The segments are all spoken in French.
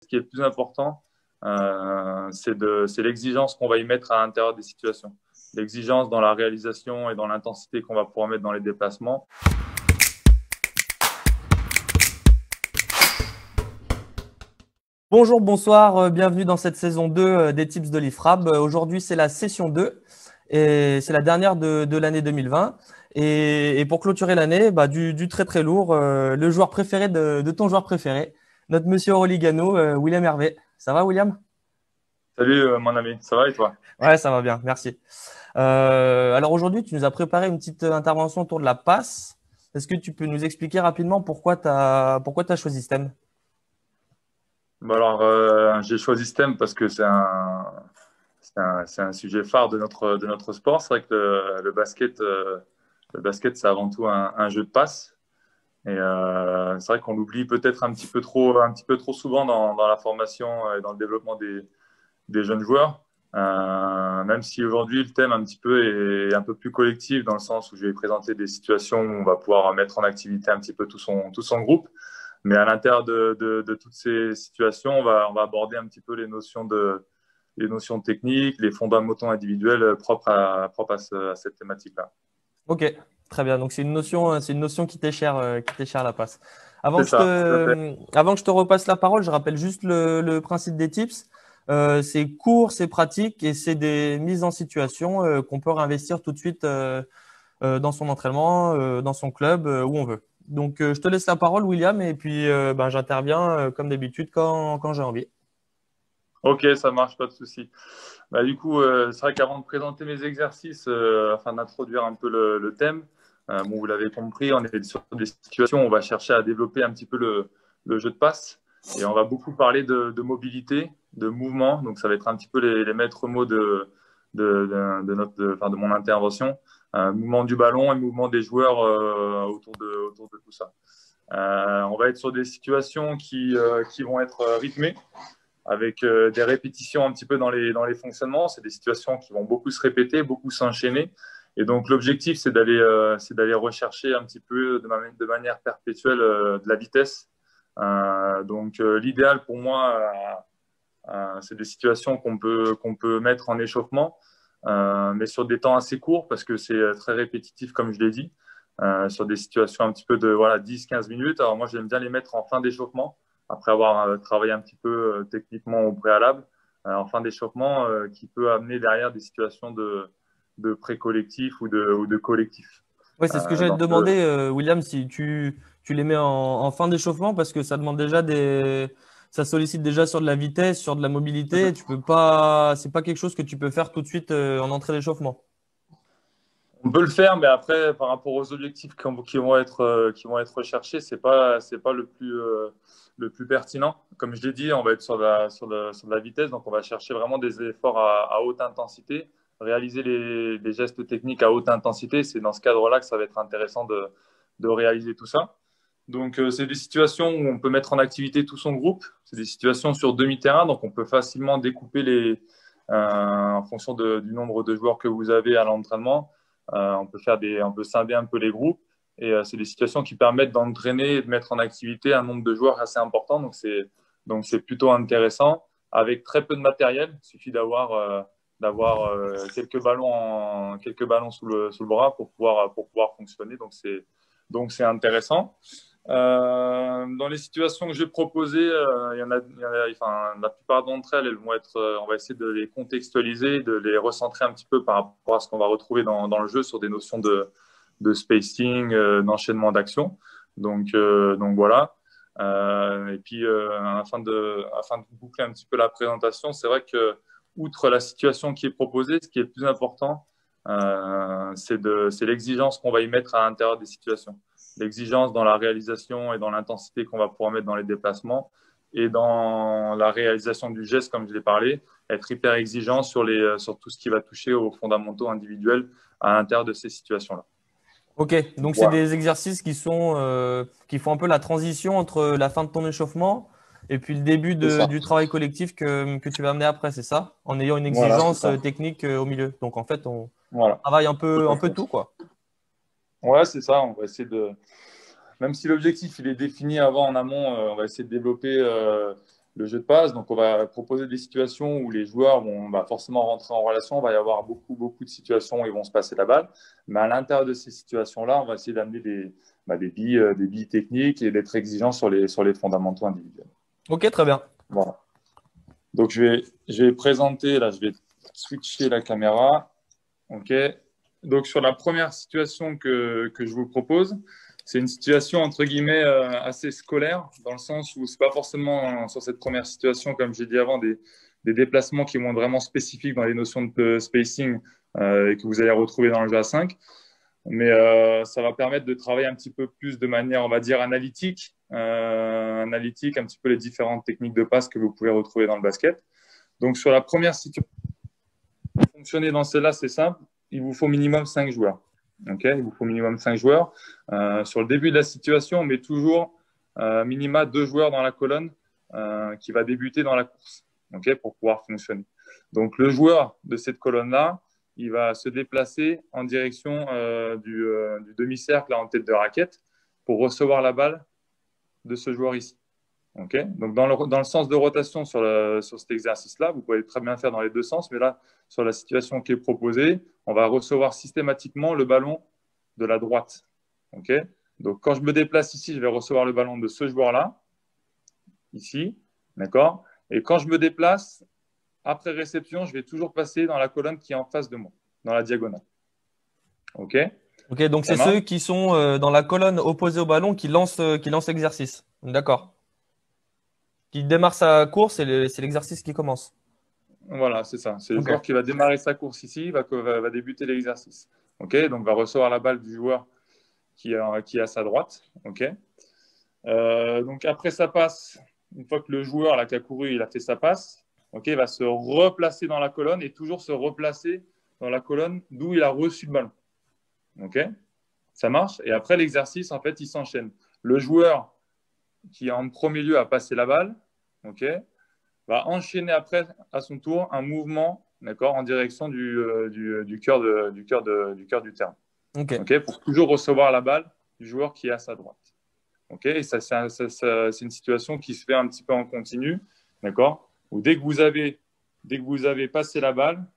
qui est le plus important, c'est l'exigence qu'on va y mettre à l'intérieur des situations. L'exigence dans la réalisation et dans l'intensité qu'on va pouvoir mettre dans les déplacements. Bonjour, bonsoir, bienvenue dans cette saison 2 des Tips de l'IFRAB. Aujourd'hui, c'est la session 2 et c'est la dernière de l'année 2020. Et pour clôturer l'année, du très très lourd, le joueur préféré de ton joueur préféré, notre monsieur Euroligano, William Hervé. Ça va, William? Salut mon ami, ça va et toi? Ouais, ça va bien, merci. Alors aujourd'hui, tu nous as préparé une petite intervention autour de la passe. Est-ce que tu peux nous expliquer rapidement pourquoi tu as choisi ce thème? Bon alors, j'ai choisi ce thème parce que c'est un sujet phare de notre sport. C'est vrai que le basket, c'est avant tout un jeu de passe. Et c'est vrai qu'on l'oublie peut-être un petit peu trop souvent dans la formation et dans le développement des jeunes joueurs. Même si aujourd'hui le thème un petit peu est un peu plus collectif dans le sens où je vais présenter des situations où on va pouvoir mettre en activité un petit peu tout son groupe. Mais à l'intérieur de toutes ces situations, on va aborder un petit peu les notions techniques, les fondamentaux individuels propres à cette thématique-là. Ok, très bien. Donc c'est une notion qui t'est chère la passe. C'est ça, tout à fait. Avant que je te repasse la parole, je rappelle juste le principe des tips. C'est court, c'est pratique et c'est des mises en situation qu'on peut réinvestir tout de suite dans son entraînement, dans son club, où on veut. Donc je te laisse la parole, William, et puis j'interviens comme d'habitude quand j'ai envie. Ok, ça marche, pas de souci. Bah, du coup, c'est vrai qu'avant de présenter mes exercices, afin d'introduire un peu le thème, bon, vous l'avez compris, on est sur des situations où on va chercher à développer un petit peu le jeu de passe. Et on va beaucoup parler de mobilité, de mouvement. Donc, ça va être un petit peu les maîtres mots de mon intervention. Mouvement du ballon et mouvement des joueurs autour de tout ça. On va être sur des situations qui vont être rythmées avec des répétitions un petit peu dans les fonctionnements. C'est des situations qui vont beaucoup se répéter, beaucoup s'enchaîner. Et donc, l'objectif, c'est d'aller rechercher un petit peu de manière perpétuelle de la vitesse. L'idéal pour moi, c'est des situations qu'on peut mettre en échauffement, mais sur des temps assez courts parce que c'est très répétitif, comme je l'ai dit, sur des situations un petit peu de voilà, 10-15 minutes. Alors moi, j'aime bien les mettre en fin d'échauffement, après avoir travaillé un petit peu techniquement au préalable, en fin d'échauffement, qui peut amener derrière des situations de pré-collectif ou de collectif. Ouais, c'est ce que j'allais te Donc, demander, William, si tu les mets en fin d'échauffement parce que ça demande déjà ça sollicite déjà sur de la vitesse, sur de la mobilité. Tu peux pas, c'est pas quelque chose que tu peux faire tout de suite en entrée d'échauffement. on peut le faire, mais après, par rapport aux objectifs qui vont être recherchés, c'est pas le plus pertinent. Comme je l'ai dit, on va être sur de la vitesse, donc on va chercher vraiment des efforts à haute intensité, réaliser les gestes techniques à haute intensité. C'est dans ce cadre-là que ça va être intéressant de réaliser tout ça. Donc, c'est des situations où on peut mettre en activité tout son groupe. C'est des situations sur demi-terrain, donc on peut facilement découper en fonction du nombre de joueurs que vous avez à l'entraînement. On peut scinder un peu les groupes et c'est des situations qui permettent d'entraîner et de mettre en activité un nombre de joueurs assez important. Donc c'est plutôt intéressant avec très peu de matériel. Il suffit d'avoir quelques ballons sous le bras pour pouvoir fonctionner. Donc c'est intéressant. Dans les situations que j'ai proposées, enfin, la plupart d'entre elles, elles vont être, on va essayer de les contextualiser, de les recentrer un petit peu par rapport à ce qu'on va retrouver dans le jeu sur des notions de spacing, d'enchaînement d'actions. Donc voilà. Et puis, afin de boucler un petit peu la présentation, c'est vrai que, outre la situation qui est proposée, ce qui est le plus important, c'est l'exigence qu'on va y mettre à l'intérieur des situations. L'exigence dans la réalisation et dans l'intensité qu'on va pouvoir mettre dans les déplacements et dans la réalisation du geste, comme je l'ai parlé, être hyper exigeant sur tout ce qui va toucher aux fondamentaux individuels à l'intérieur de ces situations-là. Ok, donc c'est Voilà. des exercices qui font un peu la transition entre la fin de ton échauffement et puis le début C'est ça. du travail collectif que tu vas amener après, c'est ça? En ayant une Voilà, c'est exigence ça. technique au milieu. Donc en fait, on Voilà. travaille Tout à un peu fait. tout, quoi. Ouais, c'est ça. On va essayer de, même si l'objectif il est défini avant en amont, on va essayer de développer le jeu de passe. Donc, on va proposer des situations où les joueurs vont forcément rentrer en relation. Il va y avoir beaucoup de situations où ils vont se passer la balle. Mais à l'intérieur de ces situations-là, on va essayer d'amener des billes techniques et d'être exigeant sur les fondamentaux individuels. Ok, très bien. Voilà. Donc, je vais présenter, là, je vais switcher la caméra. OK. Donc, sur la première situation que je vous propose, c'est une situation entre guillemets assez scolaire, dans le sens où c'est pas forcément sur cette première situation, comme j'ai dit avant, des déplacements qui vont être vraiment spécifiques dans les notions de spacing et que vous allez retrouver dans le jeu A5. Mais ça va permettre de travailler un petit peu plus de manière, on va dire, analytique, un petit peu les différentes techniques de passe que vous pouvez retrouver dans le basket. Donc, sur la première situation, fonctionner dans celle-là, c'est simple. Il vous faut minimum 5 joueurs. Okay, il vous faut minimum 5 joueurs. Sur le début de la situation, on met toujours minima 2 joueurs dans la colonne qui va débuter dans la course, okay, pour pouvoir fonctionner. Donc, le joueur de cette colonne-là, il va se déplacer en direction du demi-cercle en tête de raquette pour recevoir la balle de ce joueur ici. Okay, donc, dans le sens de rotation sur cet exercice-là, vous pouvez très bien faire dans les deux sens, mais là, sur la situation qui est proposée, on va recevoir systématiquement le ballon de la droite. Okay, donc, quand je me déplace ici, je vais recevoir le ballon de ce joueur-là, ici, d'accord. Et quand je me déplace, après réception, je vais toujours passer dans la colonne qui est en face de moi, dans la diagonale. OK? Ok, donc Ça c'est marche? ceux qui sont dans la colonne opposée au ballon qui lancent l'exercice. D'accord. Qui démarre sa course et c'est l'exercice qui commence. Voilà, c'est ça. C'est le Ok. joueur qui va démarrer sa course ici, va débuter l'exercice. OK? Donc, va recevoir la balle du joueur qui est à sa droite. OK? Donc, après sa passe, une fois que le joueur là, qui a couru, il a fait sa passe, OK, il va se replacer dans la colonne et toujours se replacer dans la colonne d'où il a reçu le ballon. OK? Ça marche. Et après l'exercice, en fait, il s'enchaîne. Le joueur qui, en premier lieu, a passé la balle, OK, va enchaîner après, à son tour, un mouvement, d'accord, en direction du cœur du terrain. Ok. OK, pour toujours recevoir la balle du joueur qui est à sa droite. OK, et ça, c'est une situation qui se fait un petit peu en continu, d'accord, où dès que vous avez passé la balle,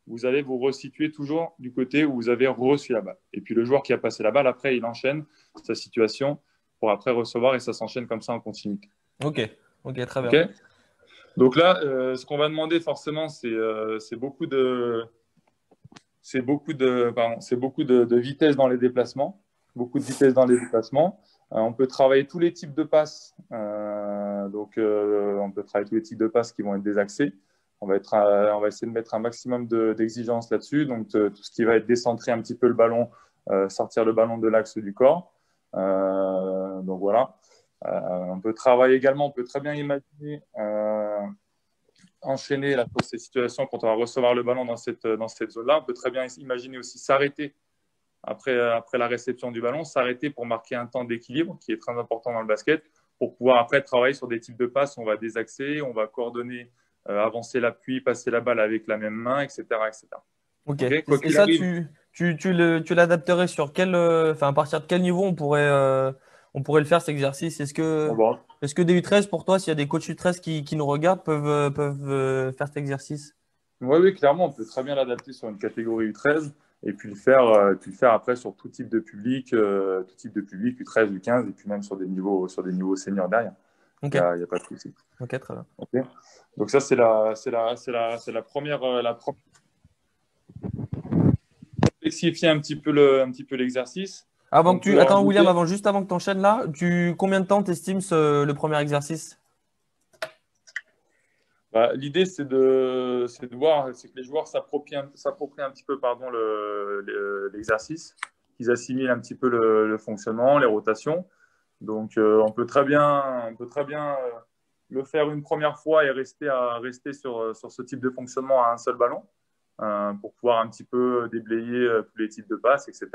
vous allez vous resituer toujours du côté où vous avez reçu la balle. Et puis le joueur qui a passé la balle, après, il enchaîne sa situation pour après recevoir et ça s'enchaîne comme ça en continuité. Ok. Ok, très OK? bien. Donc là, ce qu'on va demander forcément, c'est beaucoup de vitesse dans les déplacements. Beaucoup de vitesse dans les déplacements. On peut travailler tous les types de passes. On peut travailler tous les types de passes qui vont être désaxés. On va essayer de mettre un maximum d'exigence là-dessus. Donc, tout ce qui va être décentrer un petit peu le ballon, sortir le ballon de l'axe du corps. Donc, voilà. On peut travailler également, on peut très bien imaginer enchaîner là, pour ces situations quand on va recevoir le ballon dans cette zone-là. On peut très bien imaginer aussi s'arrêter après la réception du ballon, s'arrêter pour marquer un temps d'équilibre qui est très important dans le basket pour pouvoir après travailler sur des types de passes. On va désaxer, on va coordonner, avancer l'appui, passer la balle avec la même main, etc. etc. Ok. Okay, quoi Et qu'il ça, arrive. tu l'adapterais sur enfin, à partir de quel niveau on pourrait le faire cet exercice? Bon, Est-ce que des U13 pour toi, s'il y a des coachs U13 qui nous regardent, peuvent faire cet exercice? oui, oui, clairement, on peut très bien l'adapter sur une catégorie U13 et puis le faire après sur tout type de public, U13, U15, et puis même sur des niveaux seniors derrière. Ok. Il y a pas de souci. Ok, très bien. Okay. Donc ça, c'est la première. Complexifier un petit peu l'exercice. On peut Attends, William, rajouter. juste avant que tu enchaînes là, combien de temps t'estimes le premier exercice? L'idée, c'est de voir, c'est que les joueurs s'approprient un petit peu, pardon, l'exercice, qu'ils assimilent un petit peu le fonctionnement, les rotations. Donc, on peut très bien le faire une première fois et rester sur ce type de fonctionnement à un seul ballon pour pouvoir un petit peu déblayer tous les types de passes, etc.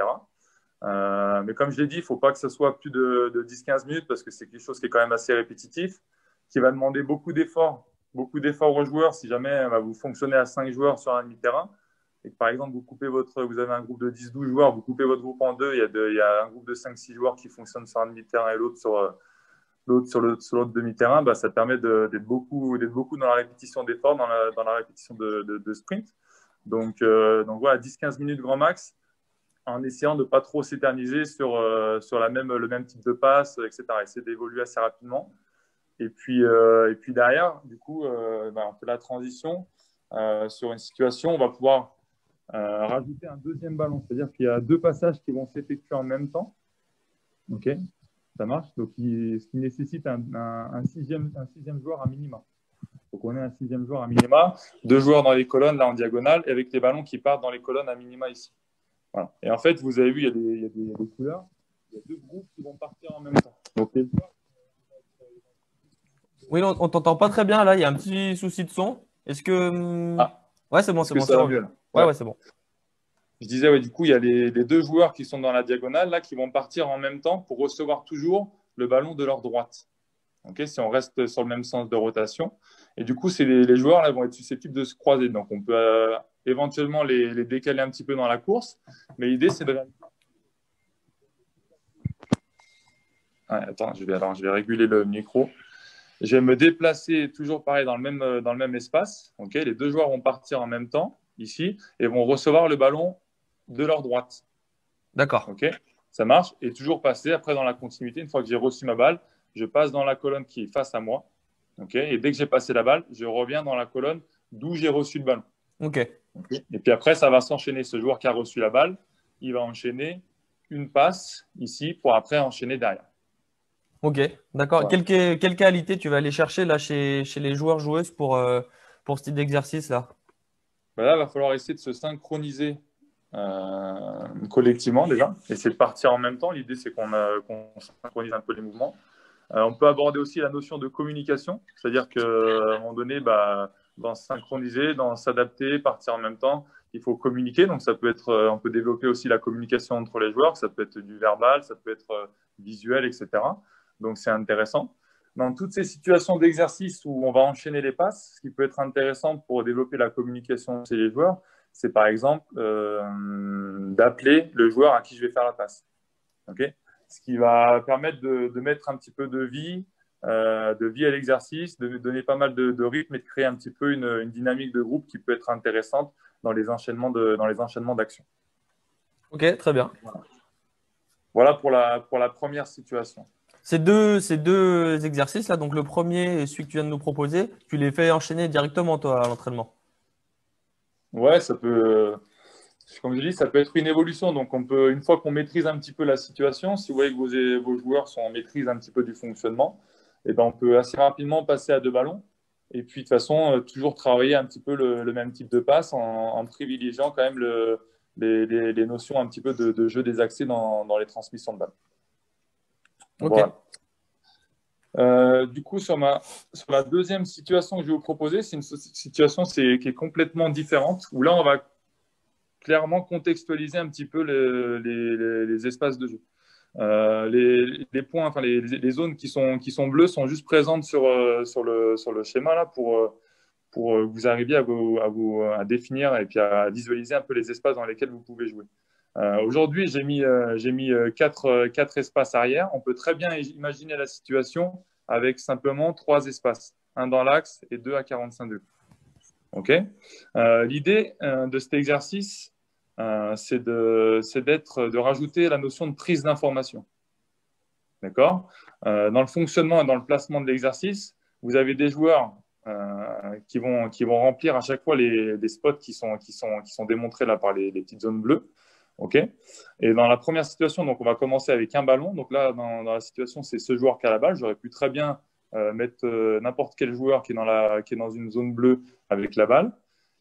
Mais comme je l'ai dit, il ne faut pas que ce soit plus de 10-15 minutes parce que c'est quelque chose qui est quand même assez répétitif, qui va demander beaucoup d'efforts aux joueurs si jamais vous fonctionnez à 5 joueurs sur un demi-terrain et que par exemple vous avez un groupe de 10-12 joueurs, vous coupez votre groupe en deux, il y a un groupe de 5-6 joueurs qui fonctionnent sur un demi-terrain et l'autre sur l'autre demi-terrain, bah, ça permet d'être beaucoup dans la répétition d'effort, dans la répétition de sprint. Donc voilà, 10-15 minutes grand max, en essayant de ne pas trop s'éterniser sur le même type de passe, etc. Essayer d'évoluer assez rapidement. Et puis derrière, du coup, bah, on fait la transition sur une situation, on va pouvoir rajouter un deuxième ballon. C'est-à-dire qu'il y a deux passages qui vont s'effectuer en même temps. OK, ça marche. Donc, ce qui nécessite un sixième joueur à minima. Donc, on est un sixième joueur à minima, deux joueurs dans les colonnes, là en diagonale, et avec les ballons qui partent dans les colonnes à minima ici. Voilà. Et en fait, vous avez vu, il y a des couleurs. Il y a deux groupes qui vont partir en même temps. Donc, les joueurs. Oui, on t'entend pas très bien là. Il y a un petit souci de son. Est-ce que Ah, ouais, c'est bon, est-ce que ça c'est va revenu. mieux là? Ouais, Ouais. ouais, c'est bon. Je disais, ouais, du coup, il y a les deux joueurs qui sont dans la diagonale, là, qui vont partir en même temps pour recevoir toujours le ballon de leur droite. Okay, si on reste sur le même sens de rotation. Et du coup, les joueurs là, vont être susceptibles de se croiser. Donc, on peut éventuellement les décaler un petit peu dans la course. Mais l'idée, c'est de. Ouais, attends, je vais réguler le micro. Je vais me déplacer toujours pareil dans le même espace. Okay, les deux joueurs vont partir en même temps, ici, et vont recevoir le ballon de leur droite. D'accord. Okay, ça marche. Et toujours passer après dans la continuité. Une fois que j'ai reçu ma balle, je passe dans la colonne qui est face à moi. Okay, et dès que j'ai passé la balle, je reviens dans la colonne d'où j'ai reçu le ballon. Ok. Okay, et puis après, ça va s'enchaîner. Ce joueur qui a reçu la balle, il va enchaîner une passe ici pour après enchaîner derrière. Ok. D'accord. Voilà. Quelle qualité tu vas aller chercher là chez les joueurs-joueuses pour ce type d'exercice là? Ben là, il va falloir essayer de se synchroniser collectivement déjà. Essayer de partir en même temps. L'idée, c'est qu'on synchronise un peu les mouvements. On peut aborder aussi la notion de communication, c'est-à-dire qu'à un moment donné, bah, dans se synchroniser, dans s'adapter, partir en même temps, il faut communiquer. Donc, ça peut être, on peut développer aussi la communication entre les joueurs, ça peut être du verbal, ça peut être visuel, etc. Donc, c'est intéressant. Dans toutes ces situations d'exercice où on va enchaîner les passes, ce qui peut être intéressant pour développer la communication chez les joueurs, c'est par exemple d'appeler le joueur à qui je vais faire la passe. Okay, ce qui va permettre de mettre un petit peu de vie à l'exercice, de donner pas mal de rythme et de créer un petit peu une dynamique de groupe qui peut être intéressante dans les enchaînements d'actions. Ok, très bien. Voilà pour la première situation. Ces deux exercices là, donc le premier et celui que tu viens de nous proposer, tu les fais enchaîner directement toi à l'entraînement. Ouais, ça peut, comme je dis, ça peut être une évolution. Donc, une fois qu'on maîtrise un petit peu la situation, si vous voyez que vos joueurs sont en maîtrise un petit peu du fonctionnement, eh ben, on peut assez rapidement passer à deux ballons. Et puis, de toute façon, toujours travailler un petit peu le même type de passe en privilégiant quand même les notions un petit peu de jeu des accès dans les transmissions de balles. Ok. Voilà. Du coup, sur la deuxième situation que je vais vous proposer, c'est une situation qui est complètement différente, où là, on va clairement contextualiser un petit peu les espaces de jeu. Les points, enfin les zones qui sont bleues sont juste présentes sur le schéma là pour que vous arriviez à définir et puis à visualiser un peu les espaces dans lesquels vous pouvez jouer. Aujourd'hui, j'ai mis quatre espaces arrière. On peut très bien imaginer la situation avec simplement trois espaces, un dans l'axe et deux à 45 degrés. Okay, l'idée de cet exercice, c'est de rajouter la notion de prise d'information. D'accord, dans le fonctionnement et dans le placement de l'exercice, vous avez des joueurs qui vont remplir à chaque fois des spots qui sont démontrés là par les petites zones bleues. OK, et dans la première situation, donc on va commencer avec un ballon. Donc là, dans la situation, c'est ce joueur qui a la balle. J'aurais pu très bien mettre n'importe quel joueur qui est dans une zone bleue avec la balle.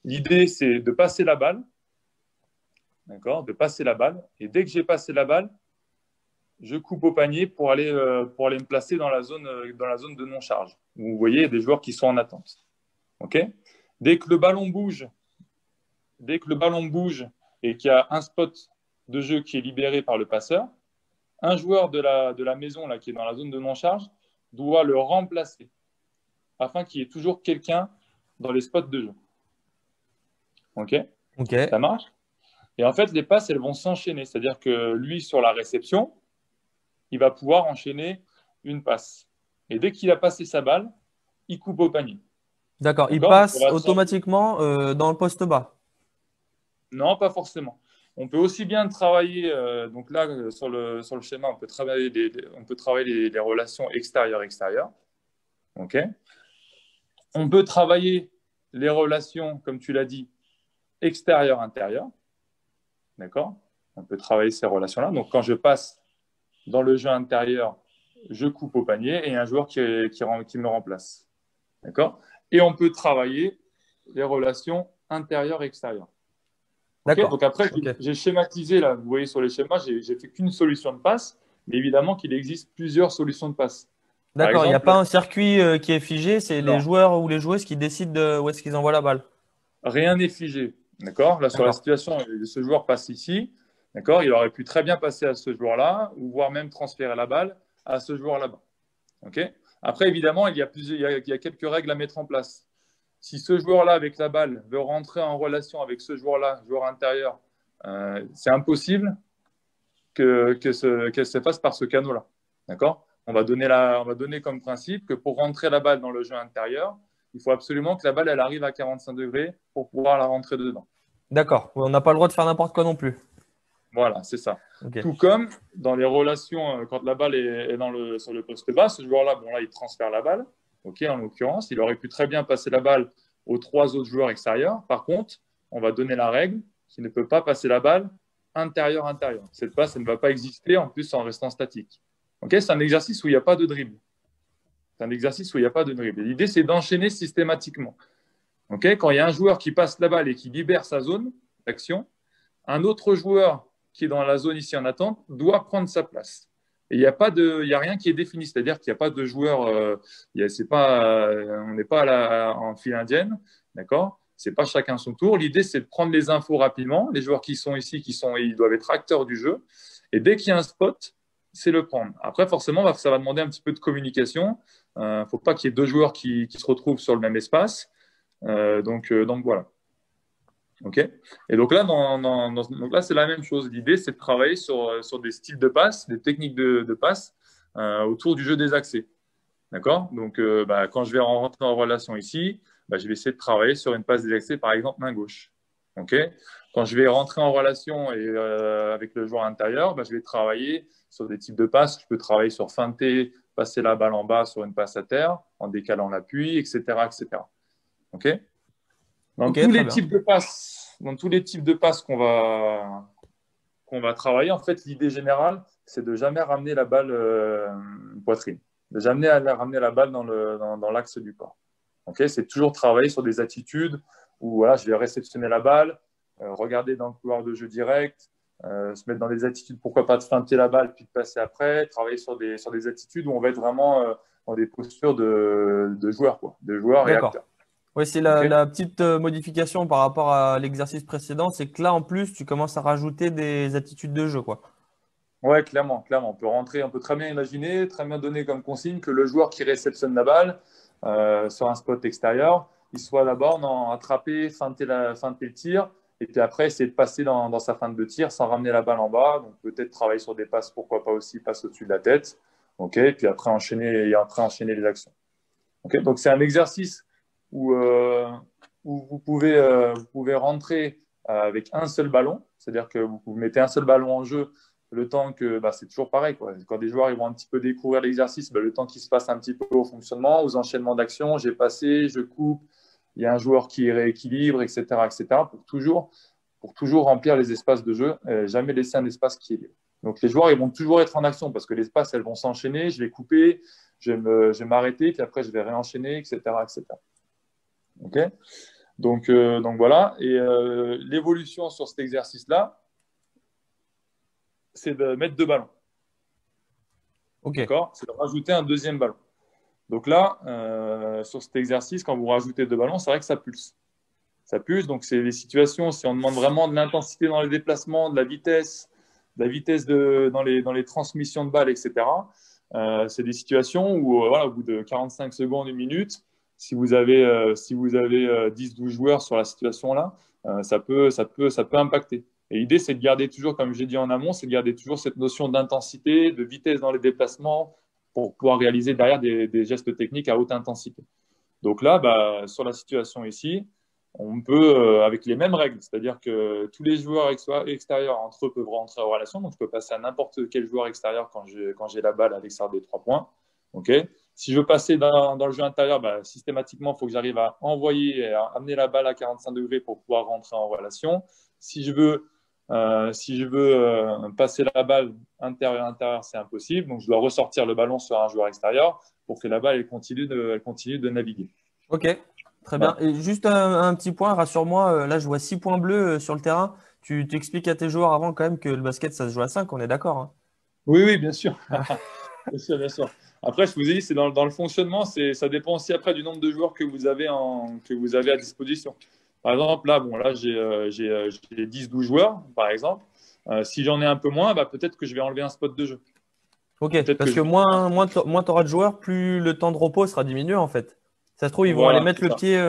L'idée, c'est de passer la balle. D'accord, de passer la balle. Et dès que j'ai passé la balle, je coupe au panier pour aller me placer dans la zone de non-charge. Vous voyez, il y a des joueurs qui sont en attente. Okay, dès que le ballon bouge et qu'il y a un spot de jeu qui est libéré par le passeur, un joueur de la maison là, qui est dans la zone de non-charge doit le remplacer afin qu'il y ait toujours quelqu'un dans les spots de jeu. OK, Ok. ça marche. Et en fait, les passes, elles vont s'enchaîner. C'est-à-dire que lui, sur la réception, il va pouvoir enchaîner une passe. Et dès qu'il a passé sa balle, il coupe au panier. D'accord. Il D'accord? passe automatiquement dans le poste bas. Non, pas forcément. On peut aussi bien travailler, donc là, sur le schéma, on peut travailler les relations extérieures-extérieures. OK? On peut travailler les relations, comme tu l'as dit, extérieures-intérieures. D'accord? On peut travailler ces relations-là. Donc, quand je passe dans le jeu intérieur, je coupe au panier et un joueur qui me remplace. D'accord? Et on peut travailler les relations intérieures-extérieures. Okay, D'accord. donc après, Ok. j'ai schématisé, là, vous voyez sur les schémas, j'ai fait qu'une solution de passe, mais évidemment qu'il existe plusieurs solutions de passe. Par D'accord. Il n'y a exemple, pas un circuit qui est figé. C'est les non, joueurs ou les joueuses qui décident de où est-ce qu'ils envoient la balle. rien n'est figé. D'accord? Là, sur la D'accord. situation, ce joueur passe ici. D'accord? Il aurait pu très bien passer à ce joueur-là, ou voire même transférer la balle à ce joueur là-bas. OK? Après, évidemment, il y a quelques règles à mettre en place. Si ce joueur-là, avec la balle, veut rentrer en relation avec ce joueur-là, joueur intérieur, c'est impossible qu'elle se fasse par ce canot-là. D'accord? On va donner comme principe que pour rentrer la balle dans le jeu intérieur, il faut absolument que la balle elle arrive à 45 degrés pour pouvoir la rentrer dedans. D'accord. On n'a pas le droit de faire n'importe quoi non plus. Voilà, c'est ça. Ok. Tout comme dans les relations, quand la balle est sur le poste bas, ce joueur-là, bon là, il transfère la balle. Ok, en l'occurrence, il aurait pu très bien passer la balle aux trois autres joueurs extérieurs. Par contre, on va donner la règle qu'il ne peut pas passer la balle intérieur-intérieur. Cette passe, elle ne va pas exister en plus en restant statique. Ok, c'est un exercice où il n'y a pas de dribble. C'est un exercice où il n'y a pas de dribble. L'idée, c'est d'enchaîner systématiquement. Ok, quand il y a un joueur qui passe la balle et qui libère sa zone d'action, un autre joueur qui est dans la zone ici en attente doit prendre sa place. Et il y a rien qui est défini, c'est-à-dire qu'il n'y a pas de joueur, on n'est pas en file indienne, d'accord? C'est pas chacun son tour. L'idée, c'est de prendre les infos rapidement. Les joueurs qui sont ici, ils doivent être acteurs du jeu. Et dès qu'il y a un spot, c'est le prendre. Après, forcément, ça va demander un petit peu de communication. Il ne faut pas qu'il y ait deux joueurs qui se retrouvent sur le même espace. Donc voilà. Ok. Et donc là, donc là, c'est la même chose. L'idée, c'est de travailler sur des styles de passe, des techniques de passe autour du jeu des accès. D'accord? Donc, quand je vais rentrer en relation ici, je vais essayer de travailler sur une passe des accès, par exemple, main gauche. Ok? Quand je vais rentrer en relation avec le joueur intérieur, je vais travailler sur des types de passes. Je peux travailler sur feinter, passer la balle en bas sur une passe à terre, en décalant l'appui, etc., etc. Ok? Dans Ok, tous très les bien. types de passes, qu'on va travailler, en fait, l'idée générale, c'est de jamais ramener la balle poitrine, de jamais ramener la balle dans l'axe du corps. Okay, c'est toujours travailler sur des attitudes où voilà, je vais réceptionner la balle, regarder dans le couloir de jeu direct, se mettre dans des attitudes, pourquoi pas de feinter la balle puis de passer après, travailler sur des attitudes où on va être vraiment dans des postures de joueurs, quoi, de joueurs et D'accord. acteurs. Oui, c'est Okay. la petite modification par rapport à l'exercice précédent, c'est que là, en plus, tu commences à rajouter des attitudes de jeu, quoi. Ouais, clairement, clairement. On peut très bien imaginer, très bien donner comme consigne que le joueur qui réceptionne la balle sur un spot extérieur, il soit d'abord attraper, feinter le tir, et puis après essayer de passer dans sa feinte de tir sans ramener la balle en bas. Donc peut-être travailler sur des passes, pourquoi pas aussi, passes au-dessus de la tête. Ok, et puis après enchaîner les actions. Ok, donc c'est un exercice où, euh, où vous pouvez rentrer avec un seul ballon, c'est-à-dire que vous mettez un seul ballon en jeu le temps que, c'est toujours pareil, quoi. Quand des joueurs ils vont un petit peu découvrir l'exercice, le temps qu'il se passe un petit peu au fonctionnement, aux enchaînements d'actions, j'ai passé, je coupe, il y a un joueur qui rééquilibre, etc., etc., pour toujours remplir les espaces de jeu, jamais laisser un espace qui est libre. Donc les joueurs ils vont toujours être en action parce que les espaces elles vont s'enchaîner, je vais couper, je vais m'arrêter, puis après je vais réenchaîner, etc., etc. Ok, donc voilà. Et l'évolution sur cet exercice-là, c'est de mettre deux ballons. Ok. D'accord? C'est de rajouter un deuxième ballon. Donc là, sur cet exercice, quand vous rajoutez deux ballons, c'est vrai que ça pulse. Ça pulse, donc c'est des situations, si on demande vraiment de l'intensité dans les déplacements, dans les transmissions de balles, etc. C'est des situations où, voilà, au bout de 45 secondes, une minute, si vous avez 10-12 joueurs sur la situation là, ça peut impacter. Et l'idée, c'est de garder toujours, comme j'ai dit en amont, c'est de garder toujours cette notion d'intensité, de vitesse dans les déplacements, pour pouvoir réaliser derrière des gestes techniques à haute intensité. Donc là, bah, sur la situation ici, on peut, avec les mêmes règles, c'est-à-dire que tous les joueurs extérieurs entre eux peuvent rentrer en relation. Donc, je peux passer à n'importe quel joueur extérieur quand j'ai la balle à l'extérieur des 3 points. Okay. Si je veux passer dans le jeu intérieur, bah, systématiquement, il faut que j'arrive à envoyer et à amener la balle à 45 degrés pour pouvoir rentrer en relation. Si je veux passer la balle intérieur-intérieur, c'est impossible. Donc, je dois ressortir le ballon sur un joueur extérieur pour que la balle elle continue de naviguer. Ok, très bien. Et juste un petit point, rassure-moi, là je vois 6 points bleus sur le terrain. Tu expliques à tes joueurs avant quand même que le basket ça se joue à 5, on est d'accord, hein? Oui, oui, bien sûr. Ah, Bien sûr, bien sûr. Après, je vous ai dit, c'est dans le fonctionnement, ça dépend aussi après du nombre de joueurs que vous avez à disposition. Par exemple, là, j'ai 10-12 joueurs, par exemple. Si j'en ai un peu moins, bah, peut-être que je vais enlever un spot de jeu. ok, Peut-être que parce que je vais... moins tu auras de joueurs, plus le temps de repos sera diminué en fait. Ça se trouve, ils vont aller Voilà, mettre c'est le ça. pied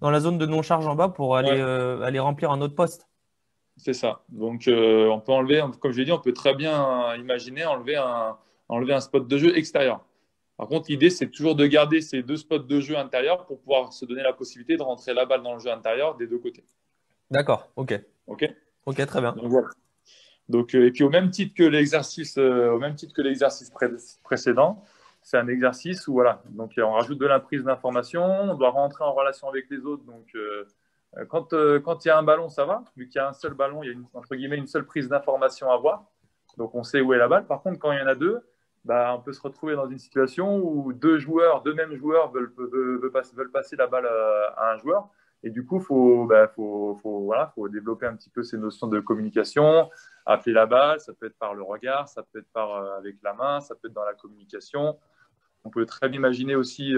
dans la zone de non-charge en bas pour Ouais, aller remplir un autre poste. c'est ça. Donc, on peut enlever, comme je l'ai dit, on peut très bien imaginer enlever un spot de jeu extérieur. Par contre, l'idée, c'est toujours de garder ces 2 spots de jeu intérieurs pour pouvoir se donner la possibilité de rentrer la balle dans le jeu intérieur des 2 côtés. D'accord, ok. OK? Ok, très bien. Donc, voilà. Donc, et puis au même titre que l'exercice précédent, c'est un exercice où voilà, donc on rajoute de la prise d'information, on doit rentrer en relation avec les autres. Donc, quand il y a un ballon, ça va, vu qu'il y a un seul ballon, il y a entre guillemets une seule prise d'information à avoir. Donc, on sait où est la balle. Par contre, quand il y en a deux, bah, on peut se retrouver dans une situation où deux mêmes joueurs veulent passer la balle à un joueur. Et du coup, voilà, faut développer un petit peu ces notions de communication, appeler la balle, ça peut être par le regard, ça peut être avec la main, ça peut être dans la communication. On peut très bien imaginer aussi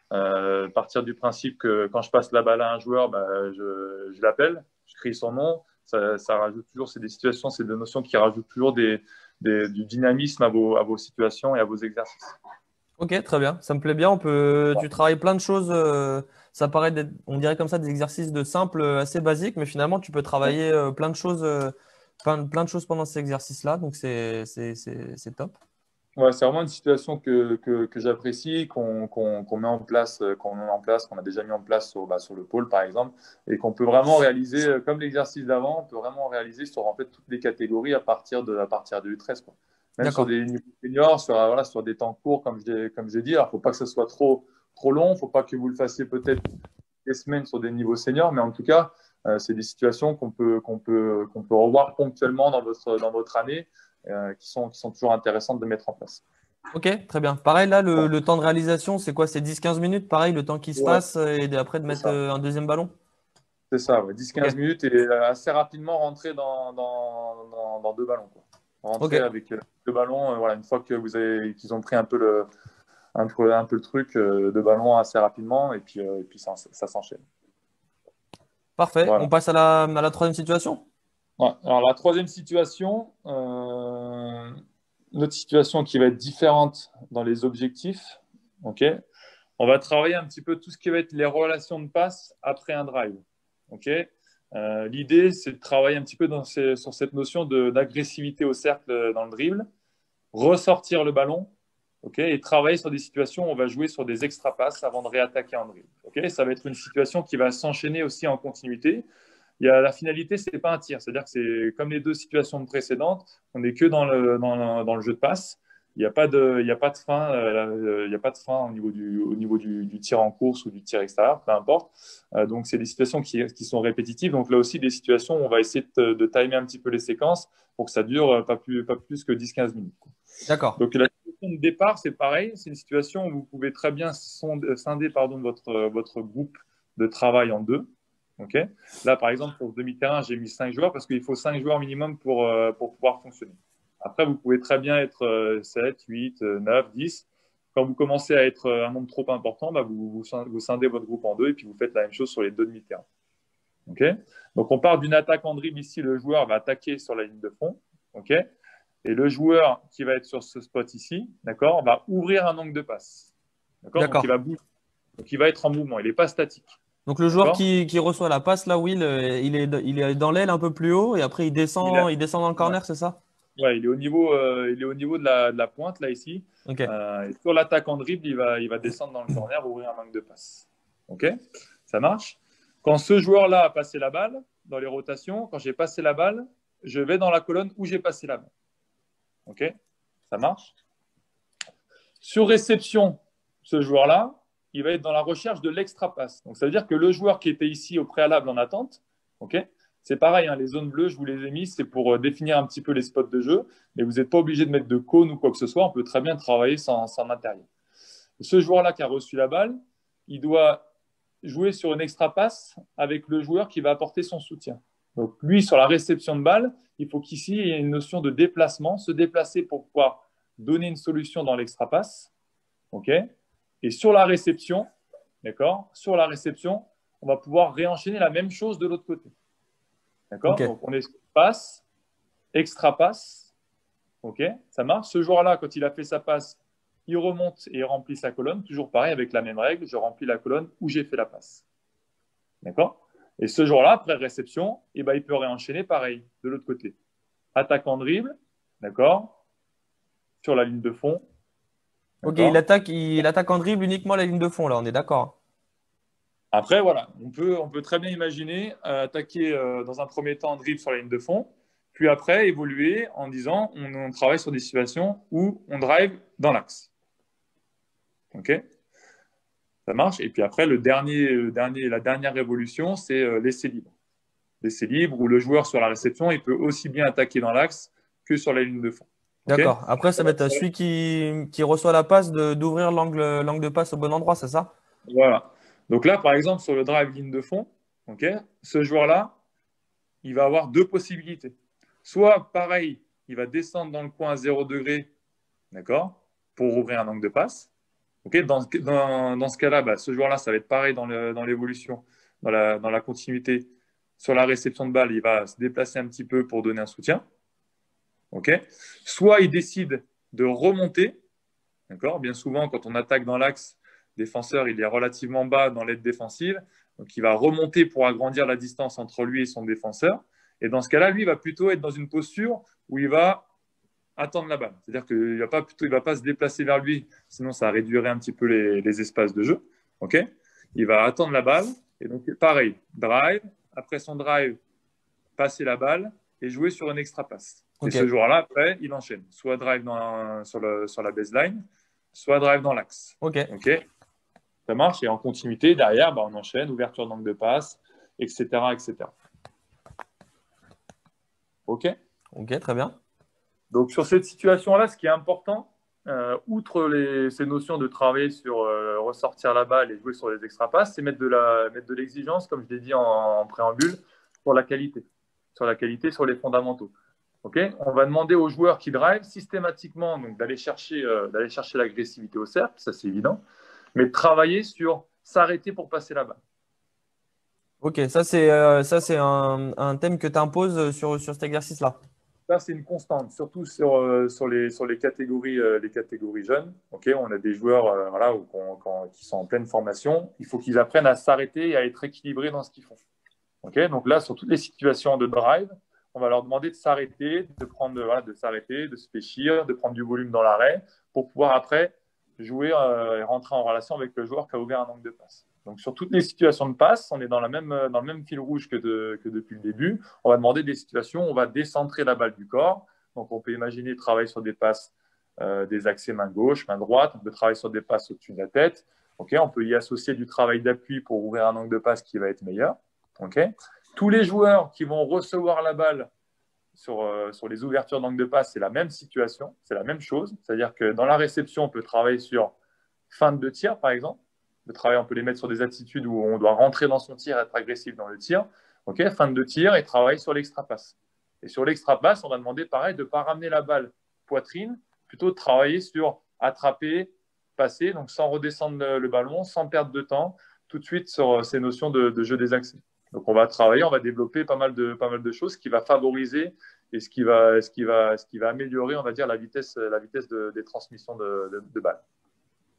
partir du principe que quand je passe la balle à un joueur, bah, je l'appelle, je crie son nom. Ça rajoute toujours, c'est des situations, c'est des notions qui rajoutent toujours du dynamisme à vos situations et à vos exercices. Ok, très bien. Ça me plaît bien. Tu travailles plein de choses. Ça paraît on dirait comme ça des exercices de simple, assez basiques, mais finalement tu peux travailler plein de choses, plein de choses pendant ces exercices-là. Donc c'est top. Ouais, c'est vraiment une situation que j'apprécie, qu'on a déjà mis en place sur le pôle, par exemple, et qu'on peut vraiment réaliser, comme l'exercice d'avant, on peut vraiment réaliser sur en fait toutes les catégories à partir de U13, quoi. Même sur D'accord. des niveaux seniors, sur des temps courts, comme j'ai dit. Alors, faut pas que ce soit trop long, faut pas que vous le fassiez peut-être des semaines sur des niveaux seniors, mais en tout cas, c'est des situations qu'on peut revoir ponctuellement dans votre année, qui sont toujours intéressantes de mettre en place. Ok, très bien. Pareil, là, le temps de réalisation, c'est quoi? C'est 10-15 minutes, pareil, le temps qui se Ouais, passe après de c'est mettre ça. un deuxième ballon? C'est ça, ouais. 10-15 Ok, minutes et assez rapidement rentrer dans 2 ballons, quoi. ok. Rentrer avec 2 ballons, voilà, une fois qu'ils ont pris un peu le truc, 2 ballons assez rapidement et puis ça s'enchaîne. Parfait. On Voilà. passe à la troisième situation? Ouais. Alors la troisième situation, une autre situation qui va être différente dans les objectifs, ok. On va travailler un petit peu tout ce qui va être les relations de passe après un drive. Okay. L'idée, c'est de travailler un petit peu sur cette notion d'agressivité au cercle dans le dribble, ressortir le ballon, okay, et travailler sur des situations où on va jouer sur des extra passes avant de réattaquer en dribble. Okay. Ça va être une situation qui va s'enchaîner aussi en continuité. La finalité, c'est pas un tir. C'est-à-dire que c'est comme les 2 situations précédentes, on n'est que dans le jeu de passe. Il y a pas de frein, il y a pas de frein au niveau du tir en course ou du tir extérieur, peu importe. Donc, c'est des situations qui sont répétitives. Donc, là aussi, des situations où on va essayer de timer un petit peu les séquences pour que ça dure pas plus que 10-15 minutes. D'accord. Donc, la situation de départ, c'est pareil. C'est une situation où vous pouvez très bien scinder votre groupe de travail en deux. Okay. Là, par exemple, pour ce demi-terrain, j'ai mis 5 joueurs parce qu'il faut 5 joueurs minimum pour pouvoir fonctionner. Après, vous pouvez très bien être 7, 8, 9, 10. Quand vous commencez à être un nombre trop important, bah, vous scindez votre groupe en deux et puis vous faites la même chose sur les 2 demi-terrains. Okay. Donc, on part d'une attaque en dribble. Ici, le joueur va attaquer sur la ligne de fond. Okay. Et le joueur qui va être sur ce spot ici, d'accord, va ouvrir un angle de passe. D'accord. Donc, il D'accord. va bouger. Donc, il va être en mouvement. Il n'est pas statique. Donc le joueur D'accord. qui reçoit la passe, là, Will, il est dans l'aile un peu plus haut et après Il a, il descend dans le ouais. corner, c'est ça? Ouais, il est au niveau de la pointe, là, ici. Ok. Et sur l'attaque en dribble, il va descendre dans le corner, ouvrir un manque de passe. OK? Ça marche? Quand ce joueur-là a passé la balle, dans les rotations, quand j'ai passé la balle, je vais dans la colonne où j'ai passé la balle. OK? Ça marche? Sur réception, ce joueur-là, il va être dans la recherche de l'extra passe. Donc, ça veut dire que le joueur qui était ici au préalable en attente, OK? C'est pareil, hein, les zones bleues, je vous les ai mises, c'est pour définir un petit peu les spots de jeu, mais vous n'êtes pas obligé de mettre de cône ou quoi que ce soit, on peut très bien travailler sans matériel. Ce joueur-là qui a reçu la balle, il doit jouer sur une extra passe avec le joueur qui va apporter son soutien. Donc lui, sur la réception de balle, il faut qu'ici, il y ait une notion de déplacement, se déplacer pour pouvoir donner une solution dans l'extra passe. OK? Et sur la réception, d'accord? Sur la réception, on va pouvoir réenchaîner la même chose de l'autre côté. D'accord? Ok. Donc on est passe, extra passe. OK? Ça marche. Ce joueur-là, quand il a fait sa passe, il remonte et il remplit sa colonne. Toujours pareil, avec la même règle, je remplis la colonne où j'ai fait la passe. D'accord? Et ce jour-là, après réception, eh ben, il peut réenchaîner pareil, de l'autre côté. Attaquant dribble, d'accord? Sur la ligne de fond, Ok, d'accord? il attaque en dribble uniquement la ligne de fond, là, on est d'accord. Après, voilà, on peut très bien imaginer attaquer dans un premier temps dribble sur la ligne de fond, puis après évoluer en disant on travaille sur des situations où on drive dans l'axe. OK? Ça marche. Et puis après, la dernière évolution, c'est l'essai libre. L'essai libre où le joueur sur la réception, il peut aussi bien attaquer dans l'axe que sur la ligne de fond. OK? D'accord. Après, ça va être à celui qui reçoit la passe d'ouvrir l'angle de passe au bon endroit, c'est ça? Voilà. Donc là, par exemple, sur le drive ligne de fond, OK, ce joueur-là, il va avoir deux possibilités. Soit, pareil, il va descendre dans le coin à 0 degré, d'accord, pour ouvrir un angle de passe. OK, dans ce cas-là, bah, ce joueur-là, ça va être pareil dans l'évolution, dans la continuité. Sur la réception de balle, il va se déplacer un petit peu pour donner un soutien. OK. Soit il décide de remonter. D'accord. Bien souvent, quand on attaque dans l'axe, défenseur, il est relativement bas dans l'aide défensive. Donc, il va remonter pour agrandir la distance entre lui et son défenseur. Et dans ce cas-là, lui, il va plutôt être dans une posture où il va attendre la balle. C'est-à-dire qu'il ne va pas se déplacer vers lui, sinon ça réduirait un petit peu les espaces de jeu. OK. Il va attendre la balle. Et donc, pareil, drive. Après son drive, passer la balle et jouer sur une extra passe. Et Ok. ce joueur-là, après, il enchaîne. Soit drive sur la baseline, soit drive dans l'axe. Ok. OK? Ça marche. Et en continuité, derrière, bah, on enchaîne, ouverture d'angle de passe, etc., etc. OK? Ok, très bien. Donc, sur cette situation-là, ce qui est important, outre ces notions de travailler sur ressortir la balle et jouer sur les extra passes, c'est mettre de l'exigence, comme je l'ai dit en préambule, sur la qualité. Sur les fondamentaux. Okay, on va demander aux joueurs qui drive systématiquement d'aller chercher l'agressivité au cercle, ça c'est évident, mais de travailler sur s'arrêter pour passer la balle. Ok, ça c'est un thème que tu imposes sur cet exercice-là. Ça, c'est une constante, surtout sur les catégories jeunes. Okay, on a des joueurs voilà, qui sont en pleine formation. Il faut qu'ils apprennent à s'arrêter et à être équilibrés dans ce qu'ils font. Okay, donc là, sur toutes les situations de drive, on va leur demander de s'arrêter, de s'arrêter, de se fléchir, de prendre du volume dans l'arrêt pour pouvoir après jouer et rentrer en relation avec le joueur qui a ouvert un angle de passe. Donc sur toutes les situations de passe, on est dans le même fil rouge que depuis le début. On va demander des situations où on va décentrer la balle du corps. Donc on peut imaginer travailler sur des passes des accès main gauche, main droite. On peut travailler sur des passes au-dessus de la tête. Okay, on peut y associer du travail d'appui pour ouvrir un angle de passe qui va être meilleur. Okay. Tous les joueurs qui vont recevoir la balle sur les ouvertures d'angle de passe, c'est la même situation, c'est la même chose. C'est-à-dire que dans la réception, on peut travailler sur fin de tir, par exemple. On peut les mettre sur des attitudes où on doit rentrer dans son tir, être agressif dans le tir. Okay, fin de tir et travailler sur l'extra passe. Et sur l'extra passe, on va demander pareil de ne pas ramener la balle poitrine, plutôt de travailler sur attraper, passer, donc sans redescendre le ballon, sans perdre de temps, tout de suite sur ces notions de jeu des accès. Donc on va travailler, on va développer pas mal de choses, ce qui va favoriser et ce qui va améliorer, on va dire, la vitesse des transmissions de balles.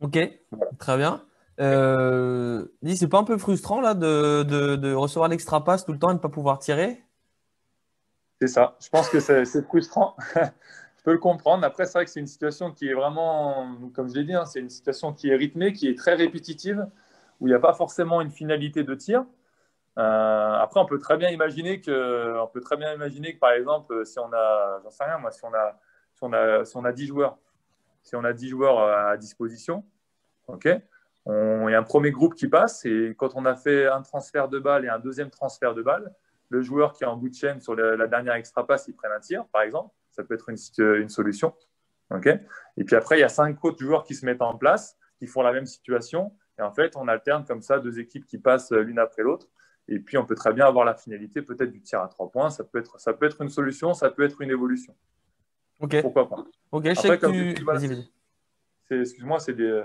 Ok, Voilà. très bien. C'est pas un peu frustrant là de recevoir l'extra passe tout le temps et de ne pas pouvoir tirer? C'est ça. Je pense que c'est frustrant. Je peux le comprendre. Après, c'est vrai que c'est une situation qui est vraiment, comme je l'ai dit, hein, c'est une situation qui est rythmée, qui est très répétitive, où il n'y a pas forcément une finalité de tir. Après, on peut très bien imaginer que, par exemple, si on a, j'en sais rien, moi, si on a 10 joueurs, si on a 10 joueurs à disposition, ok, il y a un premier groupe qui passe et quand on a fait un transfert de balle et un deuxième transfert de balle, le joueur qui est en bout de chaîne sur la dernière extra passe, il prenne un tir, par exemple. Ça peut être une solution. Ok. Et puis après, il y a 5 autres joueurs qui se mettent en place, qui font la même situation. Et en fait, on alterne comme ça 2 équipes qui passent l'une après l'autre. Et puis, on peut très bien avoir la finalité peut-être du tir à 3 points. Ça peut être une solution, ça peut être une évolution. Ok. Pourquoi pas. Ok, je sais Après, que comme je dis, tu. voilà, Vas-y, vas-y. excuse-moi, c'est des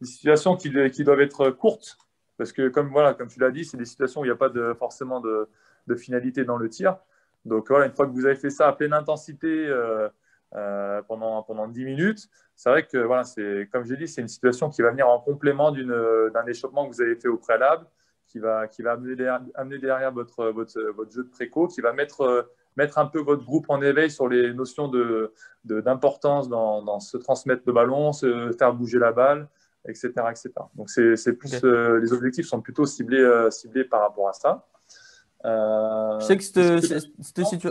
situations qui doivent être courtes. Parce que, comme tu l'as dit, c'est des situations où il n'y a pas forcément de finalité dans le tir. Donc, voilà, une fois que vous avez fait ça à pleine intensité pendant 10 minutes, c'est vrai que, voilà, comme j'ai dit, c'est une situation qui va venir en complément d'un échauffement que vous avez fait au préalable, qui va amener derrière votre jeu de préco, qui va mettre un peu votre groupe en éveil sur les notions d'importance dans se transmettre le ballon, se faire bouger la balle, etc. etc. Donc, c'est plus, Ok. les objectifs sont plutôt ciblés par rapport à ça. Je sais que Est-ce que tu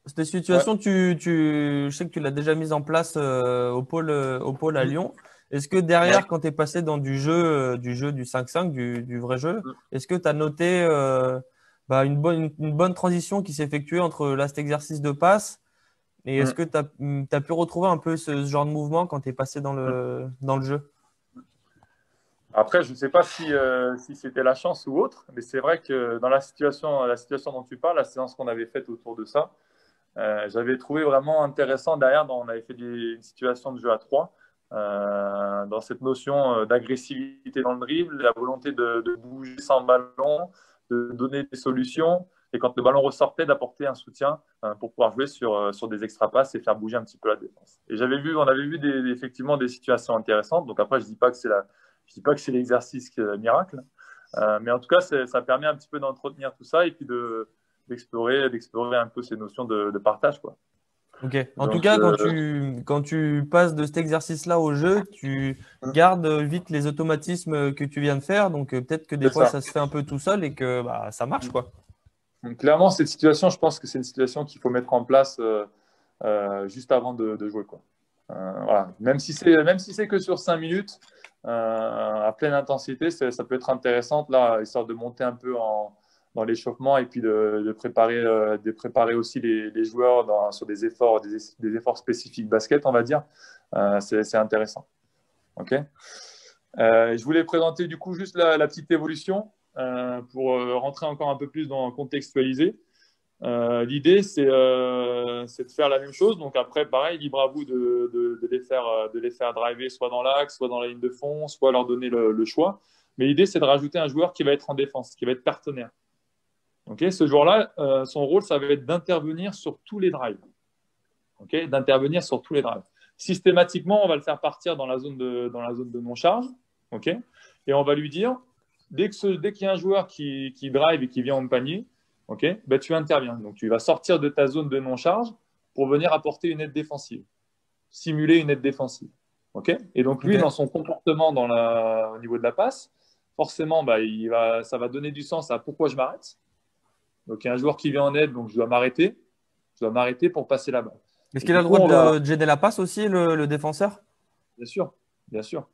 cette Ouais. situation, je sais que tu l'as déjà mise en place au pôle à Mm. Lyon. Est-ce que Ouais. derrière, quand tu es passé dans du jeu du 5-5, du vrai jeu, Mm. est-ce que tu as noté une bonne transition qui s'est effectuée entre là, cet exercice de passe et est-ce Mm. que tu as pu retrouver un peu ce genre de mouvement quand tu es passé dans Mm. le jeu? Après, je ne sais pas si c'était la chance ou autre, mais c'est vrai que dans la situation dont tu parles, la séance qu'on avait faite autour de ça, j'avais trouvé vraiment intéressant derrière, on avait fait une situation de jeu à 3, dans cette notion d'agressivité dans le dribble, la volonté de bouger sans ballon, de donner des solutions, et quand le ballon ressortait, d'apporter un soutien pour pouvoir jouer sur des extra-passes et faire bouger un petit peu la défense. Et on avait vu effectivement des situations intéressantes, donc après, je dis pas que c'est l'exercice miracle, mais en tout cas, ça permet un petit peu d'entretenir tout ça et puis d'explorer un peu ces notions de partage, quoi. Ok. En tout Donc, cas, quand tu passes de cet exercice-là au jeu, tu gardes vite les automatismes que tu viens de faire. Donc, peut-être que des c'est fois, ça. ça se fait un peu tout seul et que bah, ça marche, quoi. Donc, clairement, cette situation, je pense que c'est une situation qu'il faut mettre en place juste avant de jouer, quoi. Voilà. Même si c'est que sur 5 minutes, à pleine intensité, ça peut être intéressant, là, histoire de monter un peu dans l'échauffement et puis de préparer aussi les joueurs sur des efforts spécifiques basket, on va dire. C'est intéressant. OK. Je voulais présenter du coup juste la petite évolution pour rentrer encore un peu plus dans contextualiser. L'idée, c'est de faire la même chose. Donc après, pareil, libre à vous de les faire driver soit dans l'axe, soit dans la ligne de fond, soit leur donner le choix. Mais l'idée, c'est de rajouter un joueur qui va être en défense, qui va être partenaire. Ok. Ce joueur-là, son rôle, ça va être d'intervenir sur tous les drives. Ok. D'intervenir sur tous les drives. Systématiquement, on va le faire partir dans la zone de non-charge. Ok. Et on va lui dire, dès qu'il y a un joueur qui drive et qui vient en panier, ok, ben, tu interviens. Donc, tu vas sortir de ta zone de non-charge pour venir apporter une aide défensive, simuler une aide défensive. Ok. Et donc, lui, dans Ok. son comportement au niveau de la passe, forcément, bah, ça va donner du sens à pourquoi je m'arrête. Donc, il y a un joueur qui vient en aide, donc je dois m'arrêter. Je dois m'arrêter pour passer la balle. Est-ce Et qu'il a du le coup, droit on va, de gêner la passe aussi, le défenseur? bien sûr, bien sûr.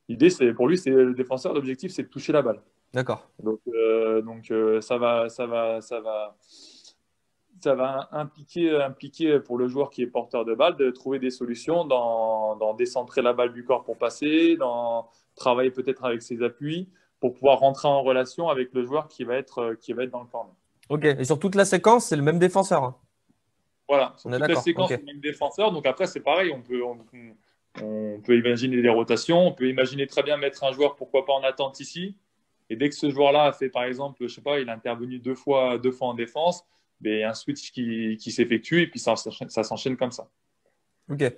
L'idée, pour lui, c'est le défenseur. L'objectif, c'est de toucher la balle. D'accord. Donc, ça va impliquer pour le joueur qui est porteur de balle de trouver des solutions dans décentrer la balle du corps pour passer, dans travailler peut-être avec ses appuis pour pouvoir rentrer en relation avec le joueur qui va être dans le corner. Ok. Et sur toute la séquence, c'est le même défenseur, hein. Voilà, sur On est toute la d'accord. Ok. séquence, le même défenseur. Donc après, c'est pareil, on peut imaginer des rotations, on peut imaginer très bien mettre un joueur, pourquoi pas en attente ici. Et dès que ce joueur-là a fait, par exemple, je sais pas, il a intervenu deux fois en défense, ben, il y a un switch qui s'effectue et puis ça s'enchaîne comme ça. Ok.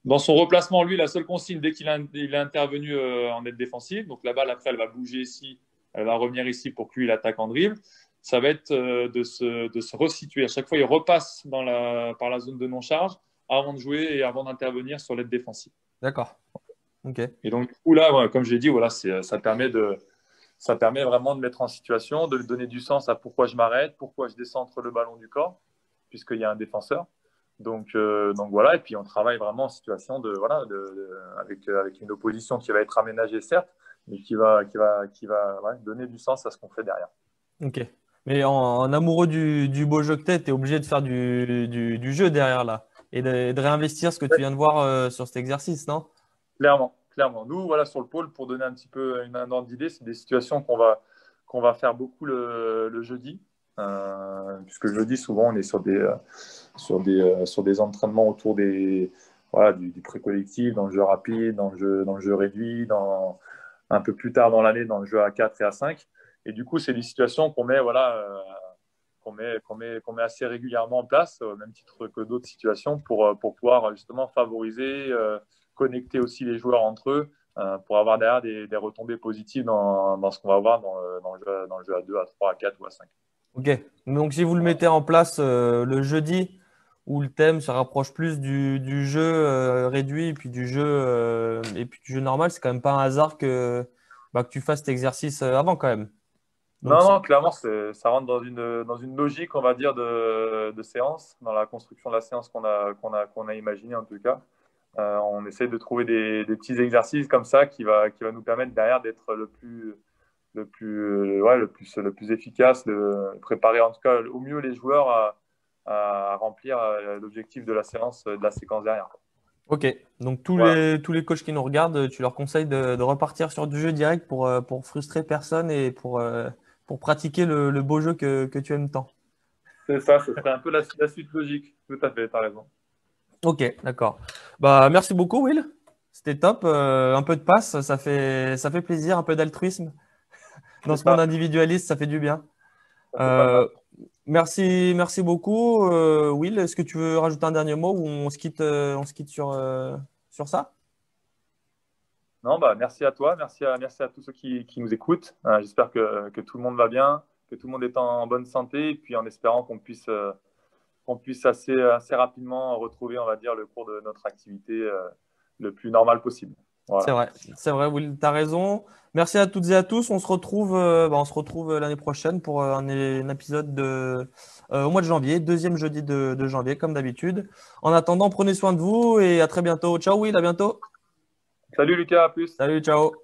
Dans son replacement, lui, la seule consigne, dès qu'il a intervenu en aide défensive, donc la balle, après, elle va bouger ici, elle va revenir ici pour que lui, il attaque en dribble. ça va être de se resituer. À chaque fois, il repasse par la zone de non-charge avant de jouer et avant d'intervenir sur l'aide défensive. D'accord. Ok. Et donc, du coup, là, ouais, comme j'ai dit, voilà, ça permet vraiment de mettre en situation, de donner du sens à pourquoi je m'arrête, pourquoi je descends entre le ballon du corps, puisqu'il y a un défenseur. Donc voilà, et puis on travaille vraiment en situation avec une opposition qui va être aménagée, certes, mais qui va ouais, donner du sens à ce qu'on fait derrière. Ok. Mais en amoureux du beau jeu que t'es obligé de faire du jeu derrière là et de réinvestir ce que tu viens de voir sur cet exercice, non? Clairement, clairement. Nous, voilà, sur le pôle, pour donner un petit peu un ordre d'idée, c'est des situations qu'on va faire beaucoup le jeudi. Puisque le jeudi, souvent, on est sur des entraînements autour voilà, du pré-collectif, dans le jeu rapide, dans le jeu réduit, un peu plus tard dans l'année, dans le jeu à 4 et à 5. Et du coup, c'est des situations qu'on met, voilà, qu'on met assez régulièrement en place, au même titre que d'autres situations, pour pouvoir justement favoriser, connecter aussi les joueurs entre eux, pour avoir derrière des retombées positives dans ce qu'on va voir dans le jeu à 2, à 3, à 4 ou à 5. Ok. Donc si vous le mettez en place le jeudi où le thème se rapproche plus du jeu réduit et puis du jeu normal, c'est quand même pas un hasard que tu fasses cet exercice avant quand même. Donc Non, non, clairement, ça rentre dans une logique, on va dire, de séance, dans la construction de la séance qu'on a imaginée en tout cas. On essaie de trouver des petits exercices comme ça qui va nous permettre derrière d'être ouais, le plus efficace, de préparer en tout cas au mieux les joueurs à remplir l'objectif de la séance, de la séquence derrière. ok. Donc Voilà, tous les coachs qui nous regardent, tu leur conseilles de repartir sur du jeu direct pour frustrer personne et pour pratiquer le beau jeu que tu aimes tant. c'est ça, ce serait un peu la suite logique. Tout à fait, tu as raison. Ok, d'accord. Bah, merci beaucoup, Will. C'était top. Un peu de passe, ça fait plaisir, un peu d'altruisme. Dans C'est ce monde ça, individualiste, ça fait du bien. ça fait pas de mal. Euh, merci beaucoup, Will. Est-ce que tu veux rajouter un dernier mot ou on se quitte sur ça? Non, bah, merci à toi, merci à tous ceux qui nous écoutent. J'espère que tout le monde va bien, que tout le monde est en bonne santé, et puis en espérant qu'on puisse assez rapidement retrouver, on va dire, le cours de notre activité le plus normal possible. Voilà. C'est vrai, Will, tu as raison. Merci à toutes et à tous. On se retrouve l'année prochaine pour un épisode au mois de janvier, deuxième jeudi de janvier, comme d'habitude. En attendant, prenez soin de vous et à très bientôt. Ciao, Will, à bientôt. Salut Lucas, à plus. Salut, ciao.